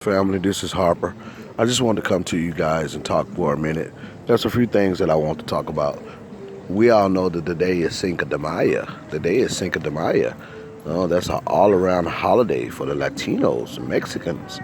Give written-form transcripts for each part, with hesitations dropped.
Family, this is Harper. I just wanted to come to you guys and talk for a minute. There's a few things that I want to talk about. We all know that the day is Cinco de Mayo. The day is Cinco de Mayo. Oh, that's an all-around holiday for the Latinos, Mexicans,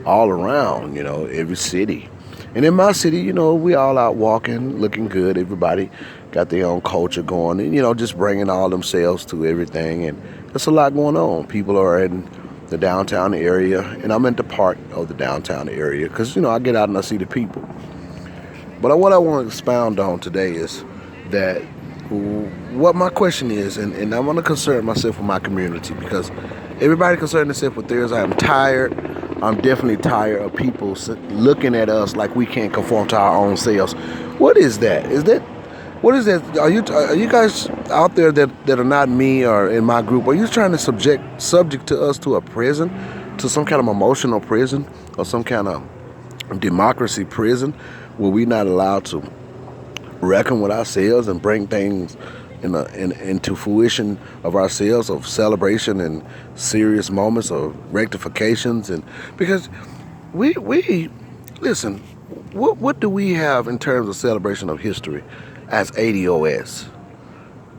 all around. Every city. And in my city, we all out walking, looking good. Everybody got their own culture going, and just bringing all themselves to everything. And there's a lot going on. People are in the downtown area, and I'm at the part of the downtown area because I get out and I see the people. But what I want to expound on today is that what my question is, and I want to concern myself with my community because everybody concerned themselves with theirs. I'm tired. I'm definitely tired of people looking at us like we can't conform to our own selves. What is that? What is that? Are you guys out there that are not me or in my group? Are you trying to subject to us to a prison, to some kind of emotional prison or some kind of democracy prison where we're not allowed to reckon with ourselves and bring things into fruition of ourselves, of celebration and serious moments of rectifications? And because we listen, what do we have in terms of celebration of history as ADOS?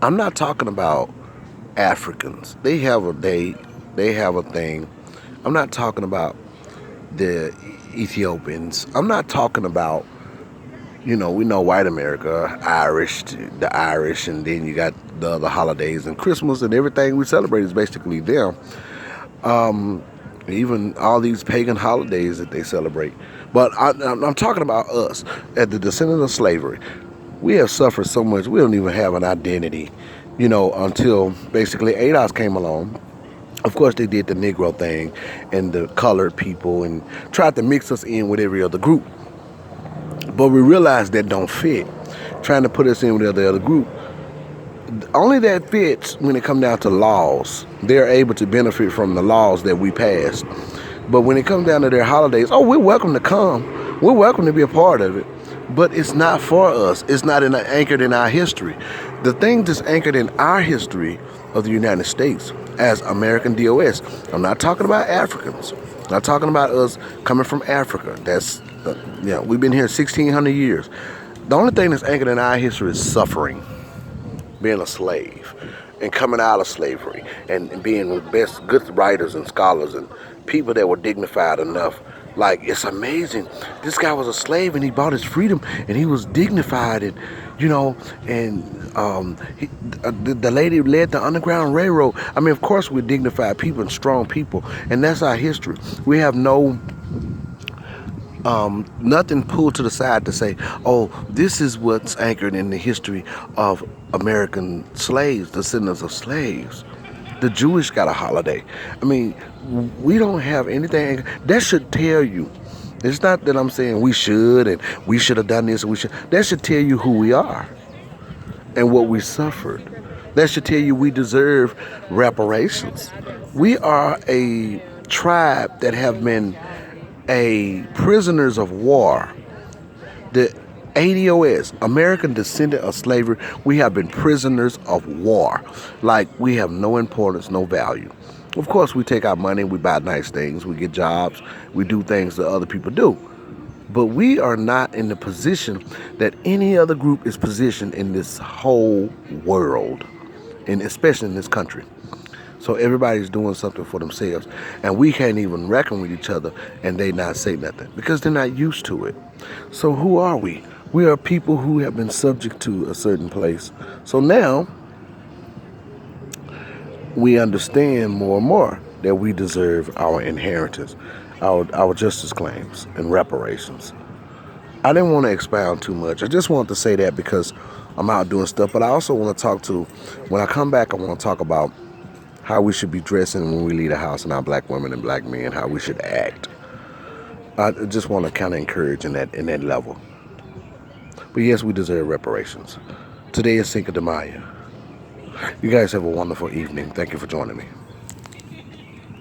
I'm not talking about Africans. They have a day, they have a thing. I'm not talking about the Ethiopians. I'm not talking about, we know white America, the Irish, and then you got the other holidays and Christmas and everything we celebrate is basically them. Even all these pagan holidays that they celebrate. But I'm talking about us, as the descendants of slavery. We have suffered so much, we don't even have an identity, until basically ADOS came along. Of course, they did the Negro thing and the colored people and tried to mix us in with every other group. But we realized that don't fit. Trying to put us in with every other group, only that fits when it comes down to laws. They're able to benefit from the laws that we passed. But when it comes down to their holidays, we're welcome to come. We're welcome to be a part of it. But it's not for us. It's not anchored in our history. The thing that's anchored in our history of the United States as American DOS. I'm not talking about Africans. I'm not talking about us coming from Africa. We've been here 1,600 years. The only thing that's anchored in our history is suffering, being a slave, and coming out of slavery, and being the best good writers and scholars and people that were dignified enough. Like, it's amazing. This guy was a slave and he bought his freedom and he was dignified, and the lady led the Underground Railroad. I mean, of course we're dignified people and strong people, and that's our history. We have nothing pulled to the side to say, this is what's anchored in the history of American slaves, descendants of slaves. The Jewish got a holiday. I mean, we don't have anything that should tell you. It's not that I'm saying we should and we should have done this and we should. That should tell you who we are and what we suffered. That should tell you we deserve reparations. We are a tribe that have been prisoners of war. The ADOS, American Descendant of Slavery, we have been prisoners of war. Like, we have no importance, no value. Of course, we take our money, we buy nice things, we get jobs, we do things that other people do. But we are not in the position that any other group is positioned in this whole world, and especially in this country. So everybody's doing something for themselves, and we can't even reckon with each other, and they not say nothing because they're not used to it. So who are we? We are people who have been subject to a certain place. So now we understand more and more that we deserve our inheritance, our justice claims and reparations. I didn't want to expound too much. I just wanted to say that because I'm out doing stuff, but I also want to when I come back, I want to talk about how we should be dressing when we leave the house, and our black women and black men, how we should act. I just want to kind of encourage in that level. But yes, we deserve reparations. Today is Cinco de Mayo. You guys have a wonderful evening. Thank you for joining me.